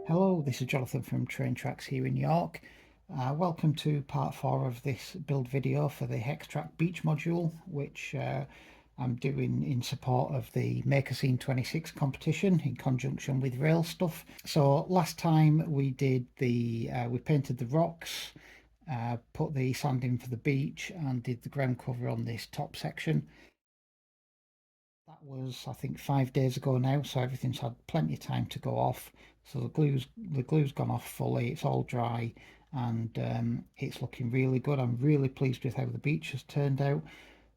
Hello, this is Jonathan from Train Trax here in York. Welcome to part 4 of this build video for the Hex-TRAK beach module, which I'm doing in support of the Maker Scene 26 competition in conjunction with RAILstuff. So last time we did we painted the rocks, put the sand in for the beach and did the ground cover on this top section. That was, I think, 5 days ago now, so everything's had plenty of time to go off. So the glue's gone off fully, it's all dry, and it's looking really good. I'm really pleased with how the beach has turned out.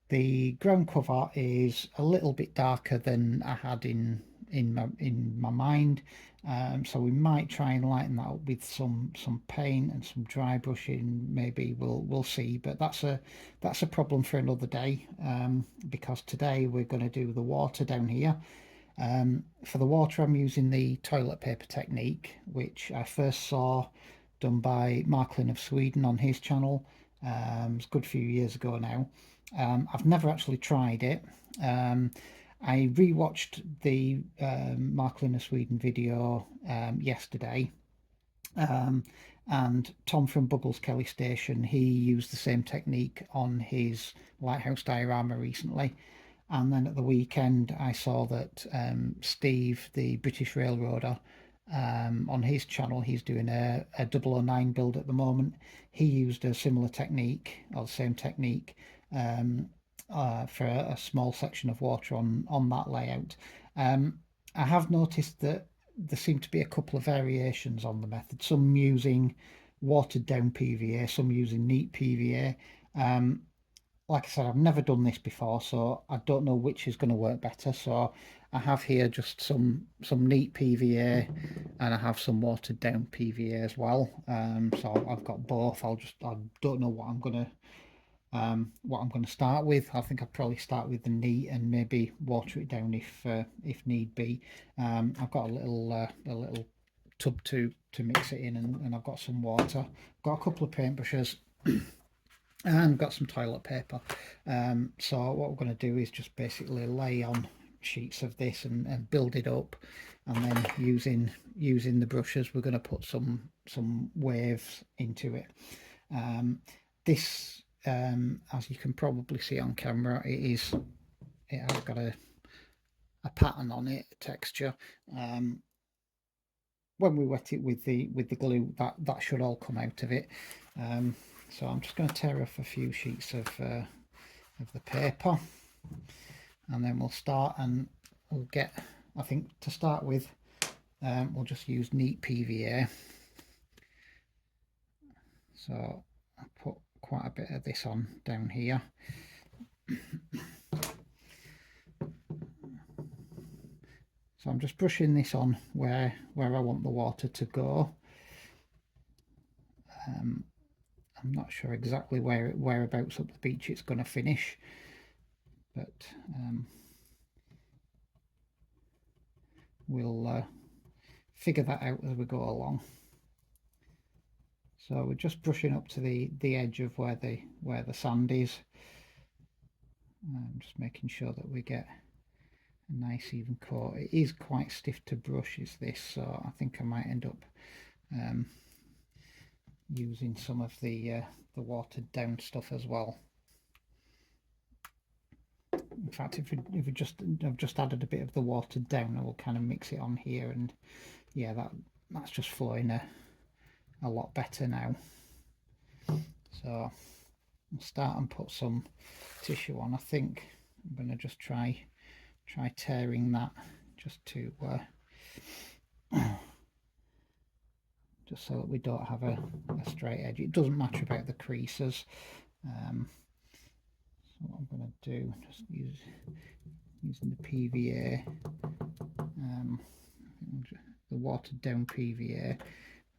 The ground cover is a little bit darker than I had in my mind, so we might try and lighten that up with some paint and some dry brushing. Maybe we'll see, but that's a problem for another day, because today we're going to do the water down here. For the water, I'm using the toilet paper technique, which I first saw done by Marklin of Sweden on his channel. It's a good few years ago now. I've never actually tried it. I rewatched the Marklin of Sweden video yesterday, and Tom from Buggles Kelly Station, he used the same technique on his lighthouse diorama recently. And then at the weekend I saw that Steve, the British railroader, on his channel, he's doing a 009 build at the moment. He used a similar technique, or the same technique, for a small section of water on that layout. I have noticed that there seem to be a couple of variations on the method, some using watered down PVA, some using neat PVA. Like I said, I've never done this before, so I don't know which is going to work better. So I have here just some neat PVA, and I have some watered down PVA as well. So I've got both. I don't know what I'm gonna start with. I think I'll probably start with the neat and maybe water it down if need be. I've got a little tub to mix it in, and I've got some water. Got a couple of paintbrushes and got some toilet paper. So what we're going to do is just basically lay on sheets of this and build it up, and then using the brushes we're going to put some waves into it. This as you can probably see on camera, it has got a pattern on it, a texture. When we wet it with the glue, that should all come out of it. So I'm just going to tear off a few sheets of the paper, and then we'll start, and we'll get, I think to start with, we'll just use neat PVA. So I put quite a bit of this on down here. So I'm just brushing this on where I want the water to go. I'm not sure exactly whereabouts up the beach it's going to finish, but we'll figure that out as we go along. So we're just brushing up to the edge of where the sand is. I'm just making sure that we get a nice even coat. It is quite stiff to brush, is this, so I think I might end up using some of the watered down stuff as well. In fact, if I've just added a bit of the watered down, I will kind of mix it on here, and yeah, that's just flowing a lot better now. So I'll start and put some tissue on. I think I'm going to just try tearing that just to just so that we don't have a straight edge. It doesn't matter about the creases. So what I'm going to do, just using the PVA, the watered down PVA,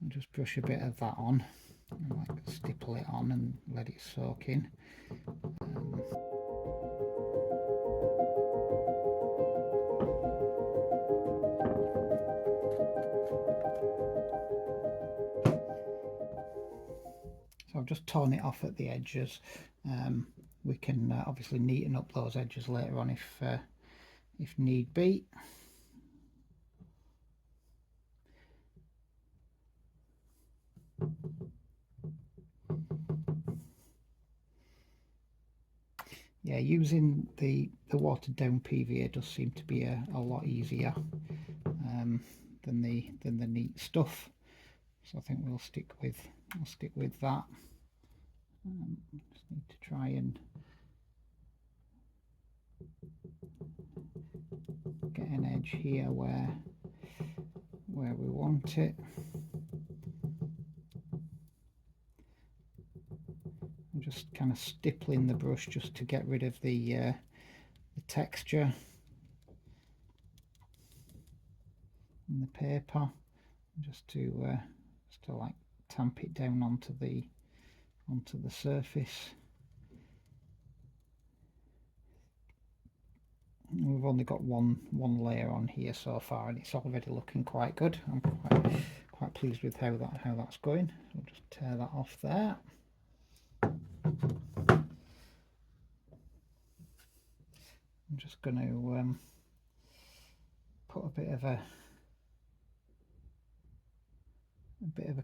and just brush a bit of that on, and like stipple it on and let it soak in. So I've just torn it off at the edges. We can obviously neaten up those edges later on if need be. yeah, using the watered down PVA does seem to be a lot easier than the neat stuff. So I think we'll stick with that. Just need to try and get an edge here where we want it. I'm just kind of stippling the brush just to get rid of the texture in the paper, just to like tamp it down onto the surface. We've only got one layer on here so far, and it's already looking quite good. I'm quite pleased with how that's going. So I'll just tear that off there. I'm just going to put a bit of a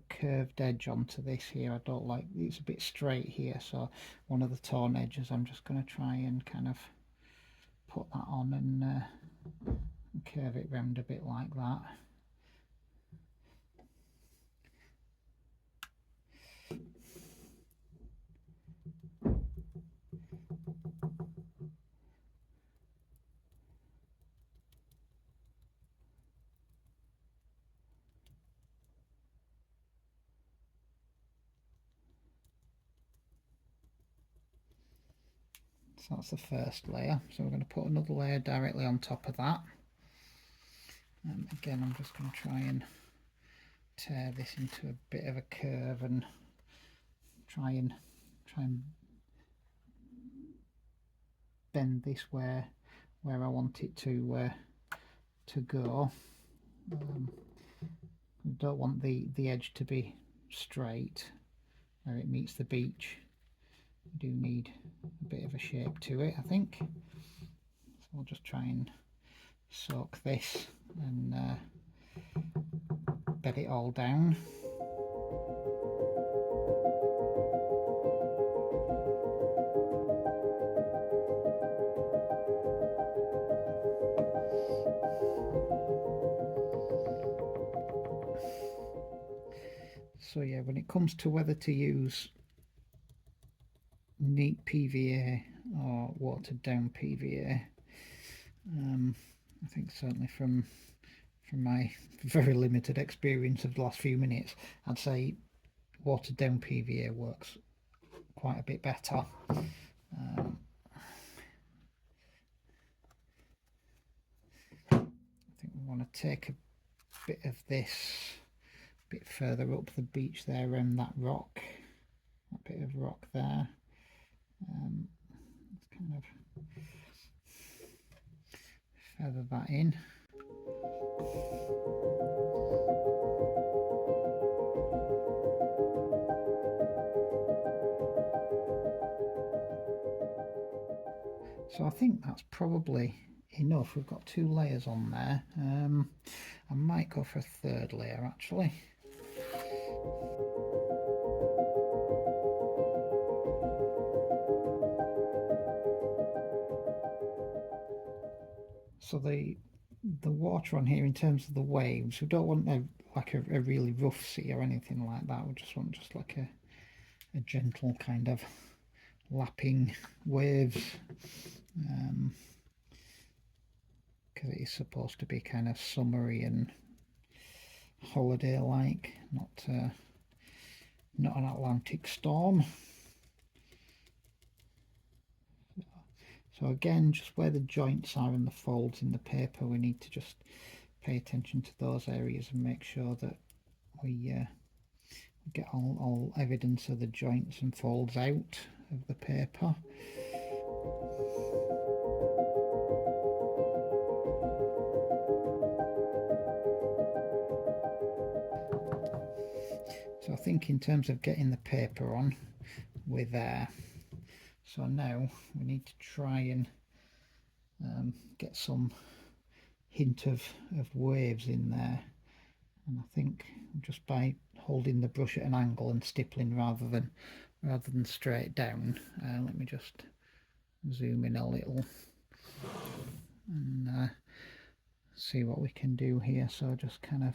curved edge onto this here. I don't like it's a bit straight here, so one of the torn edges I'm just going to try and kind of put that on and curve it round a bit like that. So that's the first layer. So we're going to put another layer directly on top of that. And again, I'm just going to try and tear this into a bit of a curve and try and bend this where I want it to go. I don't want the edge to be straight where it meets the beach. We do need a bit of a shape to it, I think. So I'll just try and soak this and bed it all down. So yeah, when it comes to whether to use neat PVA or watered down PVA, I think certainly from my very limited experience of the last few minutes, I'd say watered down PVA works quite a bit better. I think we want to take a bit of this a bit further up the beach there around that rock, that bit of rock there. Let's kind of feather that in. So I think that's probably enough. We've got 2 layers on there. I might go for a 3rd layer actually. So the water on here, in terms of the waves, we don't want like a really rough sea or anything like that. We just want like a gentle kind of lapping waves, because it is supposed to be kind of summery and holiday like, not an Atlantic storm. So again, just where the joints are and the folds in the paper, we need to just pay attention to those areas and make sure that we get all evidence of the joints and folds out of the paper. So I think in terms of getting the paper on, we're there. So now we need to try and get some hint of waves in there, and I think just by holding the brush at an angle and stippling rather than straight down, let me just zoom in a little and see what we can do here. So just kind of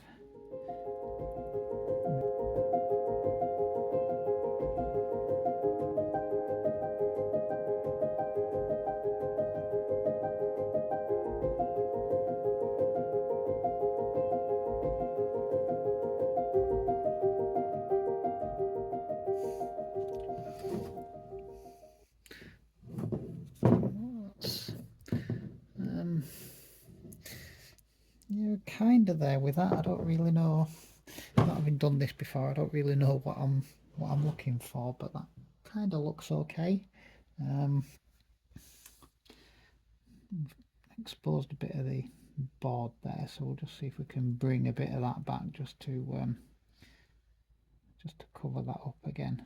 you're kind of there with that. I don't really know, not having done this before, I don't really know what I'm looking for, but that kind of looks okay. Exposed a bit of the board there, so we'll just see if we can bring a bit of that back just to cover that up again.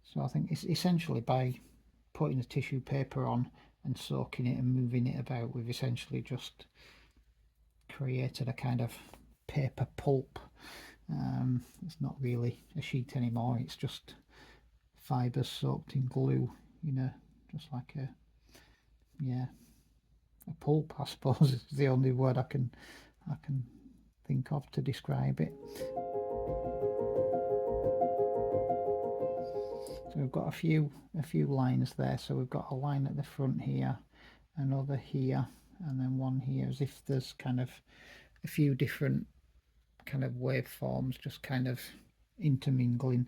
So I think it's essentially by putting the tissue paper on and soaking it and moving it about, we've essentially just created a kind of paper pulp. It's not really a sheet anymore, it's just fibres soaked in glue, you know, just like a, yeah, a pulp, I suppose is the only word I can think of to describe it. So we've got a few lines there. So we've got a line at the front here, another here, and then one here, as if there's kind of a few different kind of waveforms just kind of intermingling,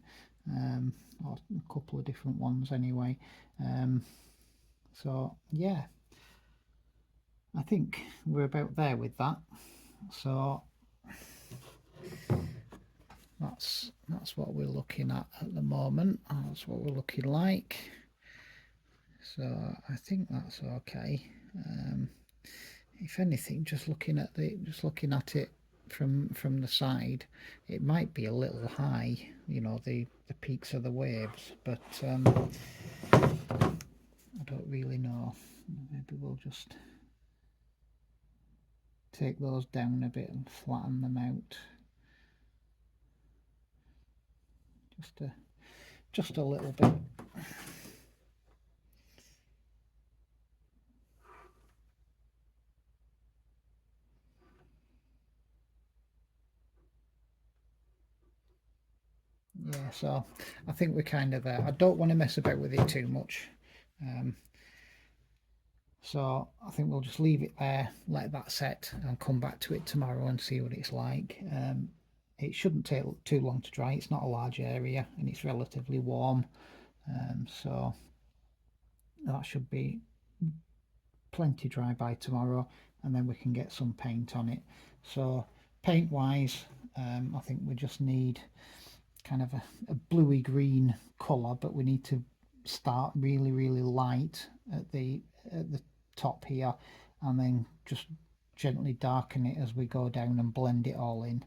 or a couple of different ones anyway. So yeah, I think we're about there with that. So that's what we're looking at the moment. That's what we're looking like. So I think that's okay. If anything, just looking at it from the side, it might be a little high, you know, the peaks of the waves, but I don't really know. Maybe we'll just take those down a bit and flatten them out just a little bit. Yeah, so I think we're kind of there. I don't want to mess about with it too much, so I think we'll just leave it there, let that set, and come back to it tomorrow and see what it's like. It shouldn't take too long to dry. It's not a large area and it's relatively warm, so that should be plenty dry by tomorrow, and then we can get some paint on it. So paint wise, I think we just need kind of a bluey green colour, but we need to start really light at the top here, and then just gently darken it as we go down and blend it all in.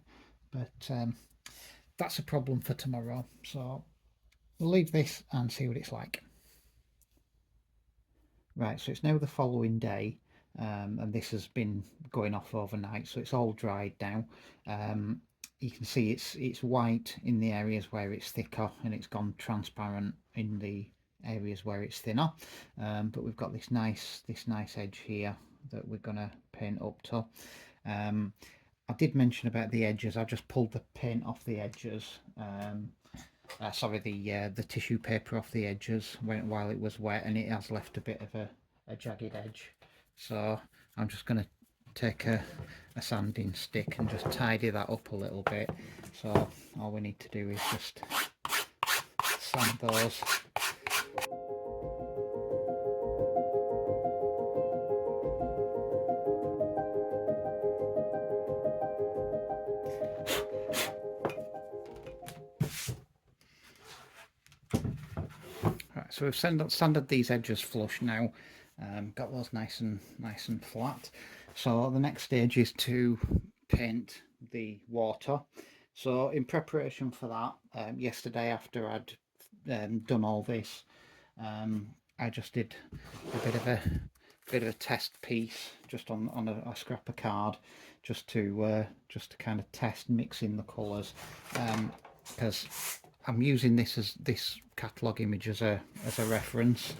But that's a problem for tomorrow, so we'll leave this and see what it's like. Right, so it's now the following day, and this has been going off overnight, so it's all dried now. You can see it's white in the areas where it's thicker, and it's gone transparent in the areas where it's thinner. But we've got this nice edge here that we're gonna paint up to. I did mention about the edges. I just pulled the paint off the edges. Sorry, the tissue paper off the edges while it was wet, and it has left a bit of a jagged edge. So I'm just going to take a sanding stick and just tidy that up a little bit. So all we need to do is just sand those. Right, so we've sanded these edges flush now. Got those nice and flat. So the next stage is to paint the water. So in preparation for that, yesterday after I'd done all this, I just did a bit of a test piece just on a scrap of card, just to kind of test mixing the colours, because I'm using this catalogue image as a reference.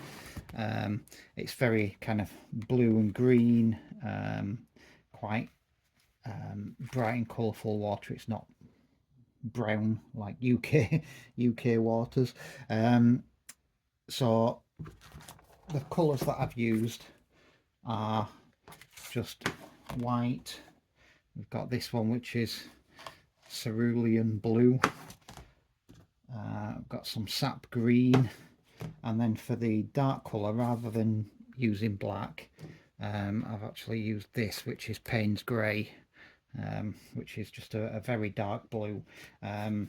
It's very kind of blue and green, quite bright and colourful water. It's not brown like UK waters. So the colours that I've used are just white. We've got this one which is cerulean blue. I've got some sap green, and then for the dark colour, rather than using black, I've actually used this, which is Payne's grey, which is just a very dark blue. I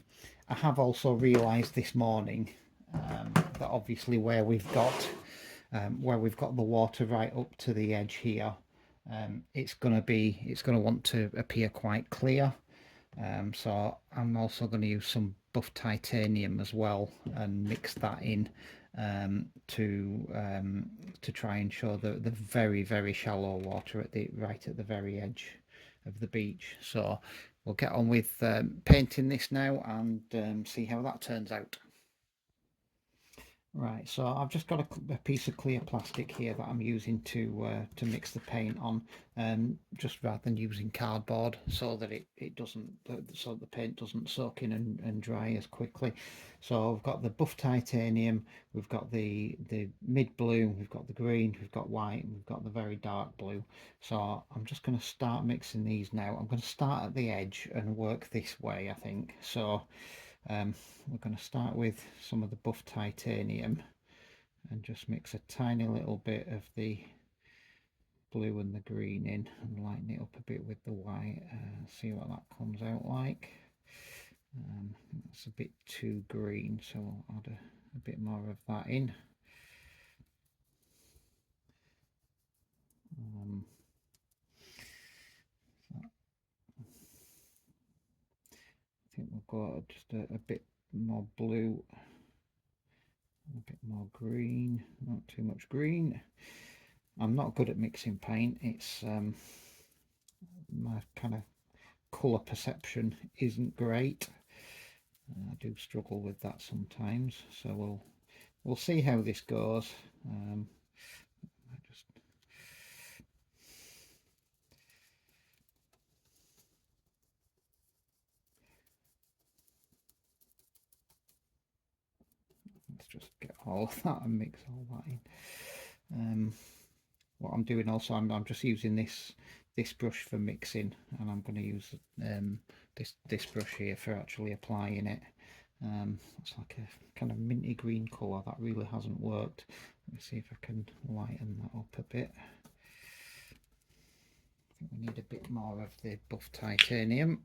have also realised this morning that obviously where we've got the water right up to the edge here, it's going to want to appear quite clear. So I'm also going to use some buff titanium as well and mix that in to try and show the very shallow water right at the very edge of the beach. So we'll get on with painting this now and see how that turns out. Right, so I've just got a piece of clear plastic here that I'm using to mix the paint on, just rather than using cardboard, so that it doesn't, so the paint doesn't soak in and dry as quickly. So I've got the buff titanium, we've got the mid blue, we've got the green, we've got white, and we've got the very dark blue. So I'm just going to start mixing these now. I'm going to start at the edge and work this way, I think. So we're going to start with some of the buff titanium and just mix a tiny little bit of the blue and the green in and lighten it up a bit with the white. See what that comes out like. That's a bit too green, so I'll add a bit more of that in. I think we'll go just a bit more blue, a bit more green, not too much green. I'm not good at mixing paint. It's my kind of colour perception isn't great. I do struggle with that sometimes, so we'll see how this goes. Let's just get all of that and mix all that in. What I'm doing also, I'm just using this brush for mixing, and I'm going to use this brush here for actually applying it. It's like a kind of minty green colour that really hasn't worked. Let me see if I can lighten that up a bit. I think we need a bit more of the buff titanium.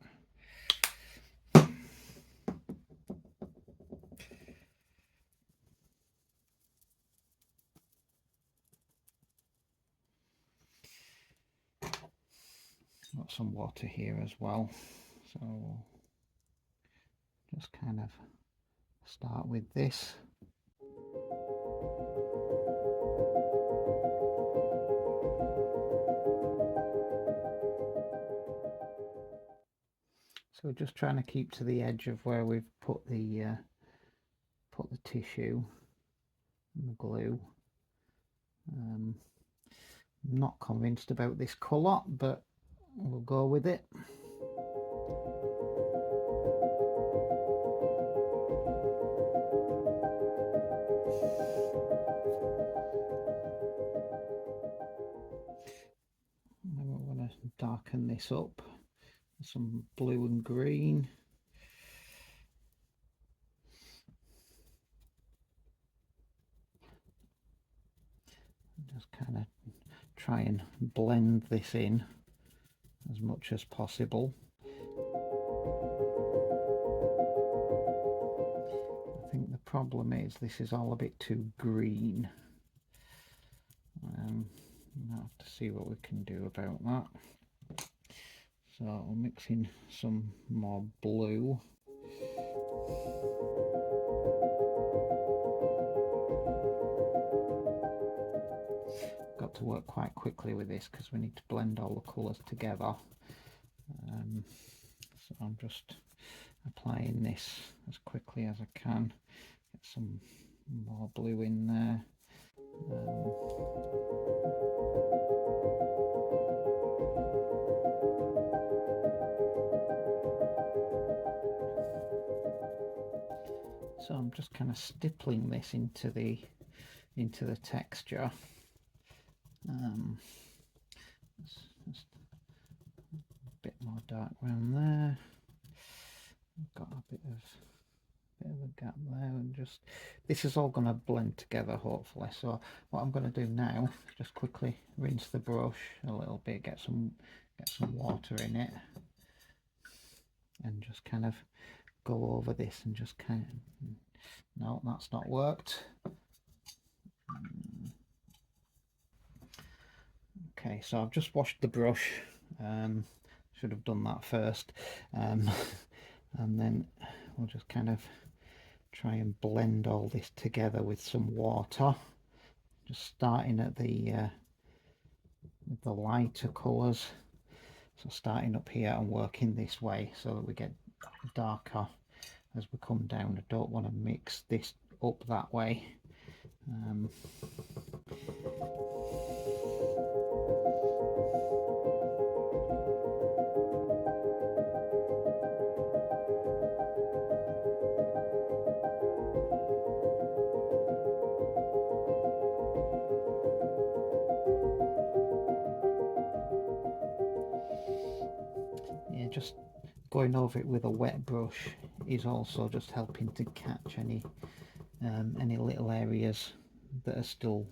Got some water here as well, so we'll just kind of start with this. So we're just trying to keep to the edge of where we've put the tissue and the glue. I'm not convinced about this colour, but we'll go with it. And then we're going to darken this up with some blue and green. Just kind of try and blend this in as much as possible. I think the problem is this is all a bit too green. We'll have to see what we can do about that. So I'll mix in some more blue. Got to work quite quickly with this because we need to blend all the colours together. So I'm just applying this as quickly as I can. Get some more blue in there. So I'm just kind of stippling this into the texture. Just a bit more dark around there. I've got a bit of a gap there, and just this is all going to blend together hopefully. So what I'm going to do now is just quickly rinse the brush a little bit, get some water in it, and just kind of go over this and just kind of, no, that's not worked. Okay, so I've just washed the brush, should have done that first, and then we'll just kind of try and blend all this together with some water, just starting at the lighter colours, so starting up here and working this way so that we get darker as we come down. I don't want to mix this up that way. Yeah, just going over it with a wet brush is also just helping to catch any little areas that are still,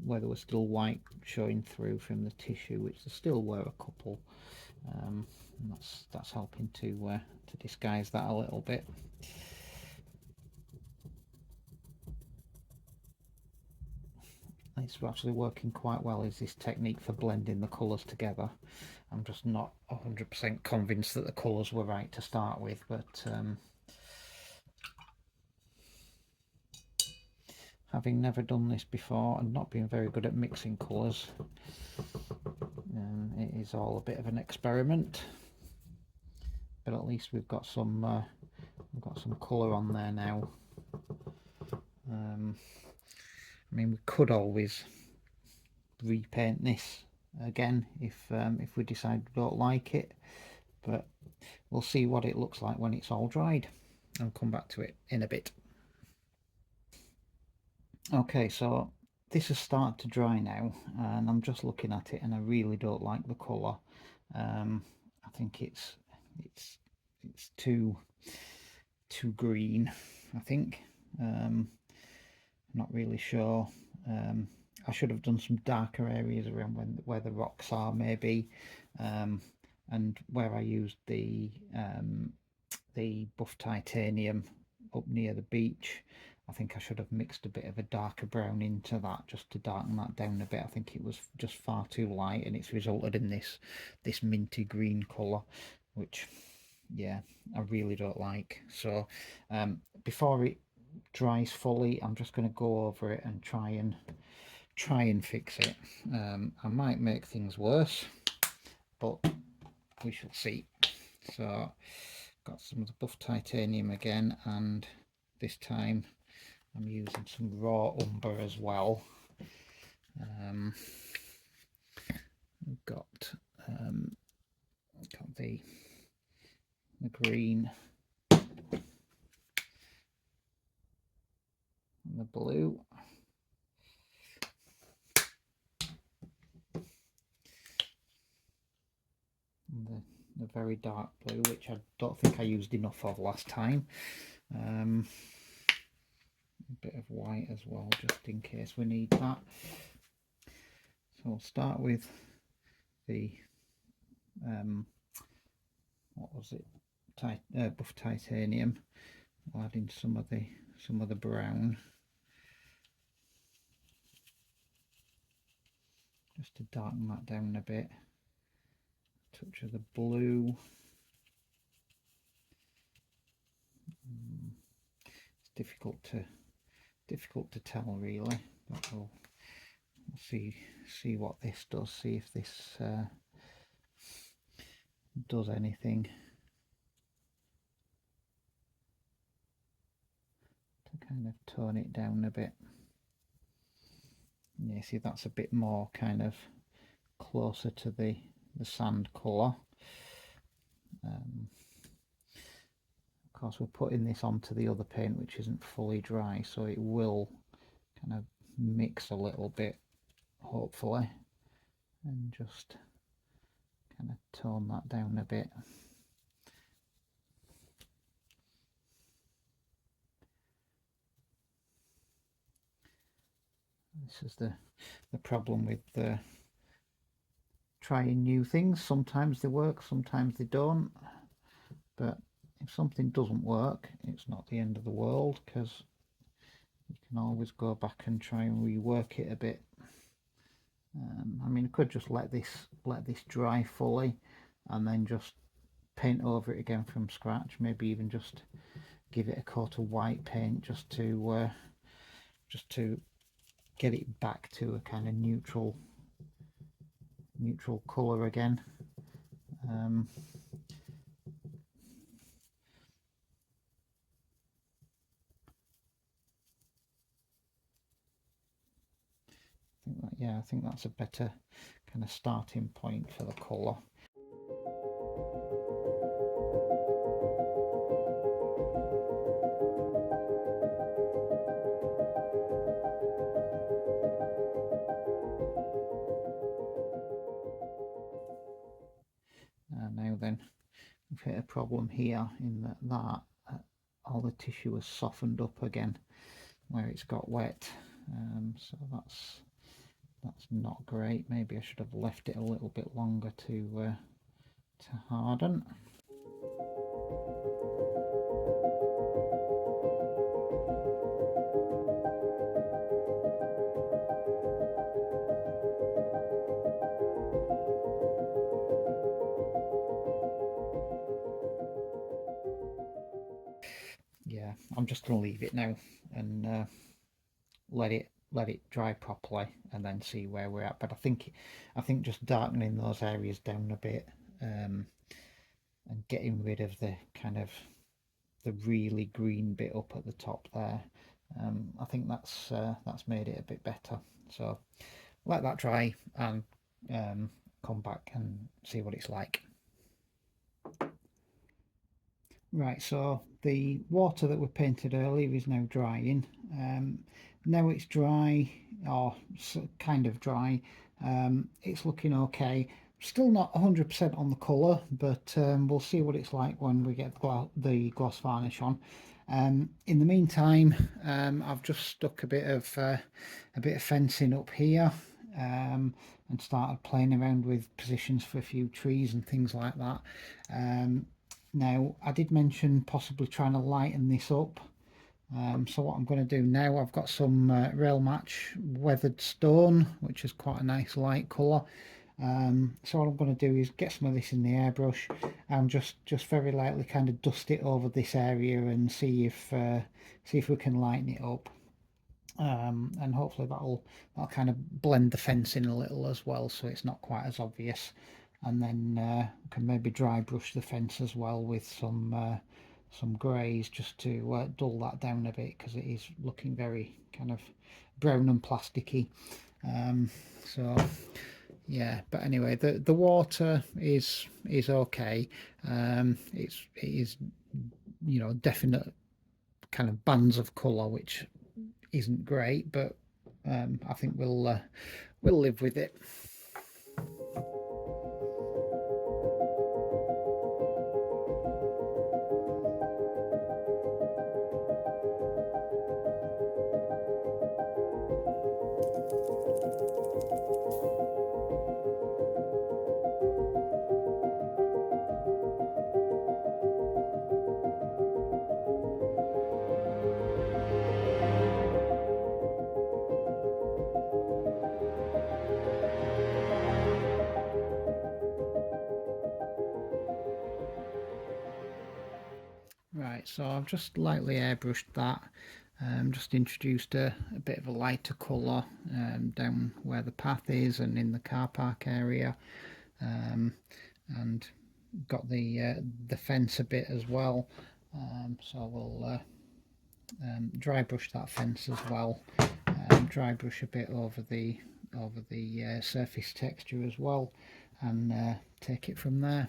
where there was still white showing through from the tissue, which there still were a couple, and that's helping to disguise that a little bit. It's actually working quite well, is this technique for blending the colours together. I'm just not 100% convinced that the colours were right to start with, but having never done this before and not being very good at mixing colours, it is all a bit of an experiment. But at least we've got some colour on there now. I mean, we could always repaint this again if we decide we don't like it, but we'll see what it looks like when it's all dried. I'll come back to it in a bit. Okay, so this has started to dry now, and I'm just looking at it and I really don't like the colour. I think it's too green, I think. Not really sure. I should have done some darker areas around where the rocks are, maybe, and where I used the buff titanium up near the beach. I think I should have mixed a bit of a darker brown into that just to darken that down a bit. I think it was just far too light, and it's resulted in this minty green colour, which, yeah, I really don't like. So before it dries fully, I'm just going to go over it and try and fix it. I might make things worse, but we shall see. So got some of the buff titanium again, and this time I'm using some raw umber as well. We've got the green and the blue. And the very dark blue, which I don't think I used enough of last time. A bit of white as well, just in case we need that. So we'll start with the what was it, buff titanium. I'll add in some of the brown, just to darken that down a bit. Touch of the blue. It's difficult to tell really, but we'll see what this does, see if this does anything to kind of tone it down a bit. Yeah, see, that's a bit more kind of closer to the sand colour. Of course, we're putting this onto the other paint, which isn't fully dry, so it will kind of mix a little bit, hopefully, and just kind of tone that down a bit. This is the problem with trying new things. Sometimes they work, sometimes they don't, but if something doesn't work, it's not the end of the world, because you can always go back and try and rework it a bit. I mean, I could just let this dry fully and then just paint over it again from scratch, maybe even just give it a coat of white paint just to get it back to a kind of neutral colour again. I think that's a better kind of starting point for the colour. Now then, we've hit a problem here in that all the tissue has softened up again where it's got wet, so that's not great. Maybe I should have left it a little bit longer to harden. Yeah, I'm just going to leave it now and let it dry properly and then see where we're at. But I think just darkening those areas down a bit and getting rid of the kind of the really green bit up at the top there, I think that's made it a bit better. So let that dry and come back and see what it's like. Right, so the water that we painted earlier is now drying. Now it's dry, or kind of dry. It's looking okay. Still not 100% on the colour, but we'll see what it's like when we get the gloss varnish on. In the meantime, I've just stuck a bit of fencing up here and started playing around with positions for a few trees and things like that. Now, I did mention possibly trying to lighten this up. So what I'm going to do now, I've got some Rail Match weathered stone, which is quite a nice light colour. So what I'm going to do is get some of this in the airbrush and just very lightly kind of dust it over this area and see if we can lighten it up. And hopefully that'll kind of blend the fence in a little as well, so it's not quite as obvious. And then we can maybe dry brush the fence as well with some greys just to dull that down a bit, because it is looking very kind of brown and plasticky. So yeah, but anyway, the water is okay. It is, you know, definite kind of bands of colour, which isn't great, but I think we'll live with it. Right, so I've just lightly airbrushed that, just introduced a bit of a lighter colour down where the path is and in the car park area, and got the fence a bit as well, so we'll dry brush that fence as well. dry brush a bit over the surface texture as well, and take it from there.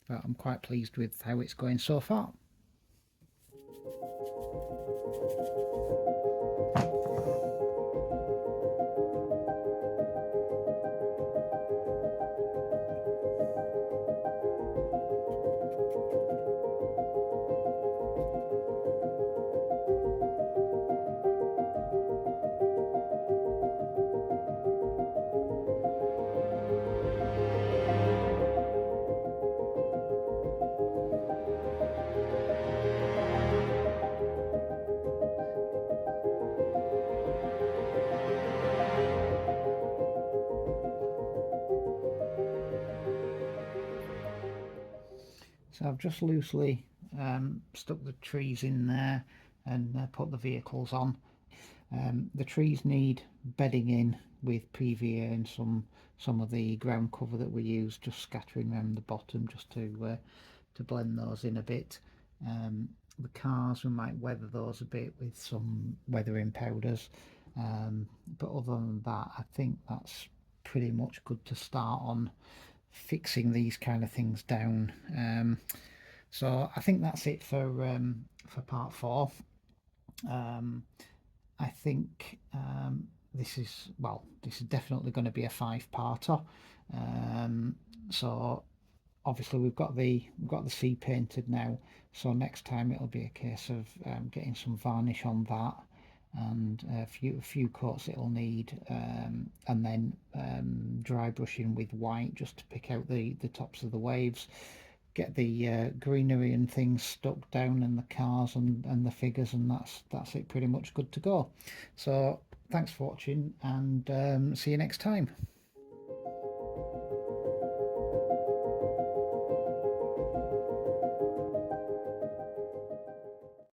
But I'm quite pleased with how it's going so far. So I've just loosely stuck the trees in there and put the vehicles on. The trees need bedding in with PVA and some of the ground cover that we use, just scattering around the bottom just to blend those in a bit. The cars, we might weather those a bit with some weathering powders, but other than that, I think that's pretty much good to start on fixing these kind of things down. So I think that's it for part 4. I think this is definitely going to be a 5-parter. So obviously we've got the sea painted now, so next time it'll be a case of getting some varnish on that, and a few coats it'll need, and then dry brushing with white just to pick out the tops of the waves, get the greenery and things stuck down, and the cars and the figures, and that's it, pretty much good to go. So thanks for watching, and see you next time.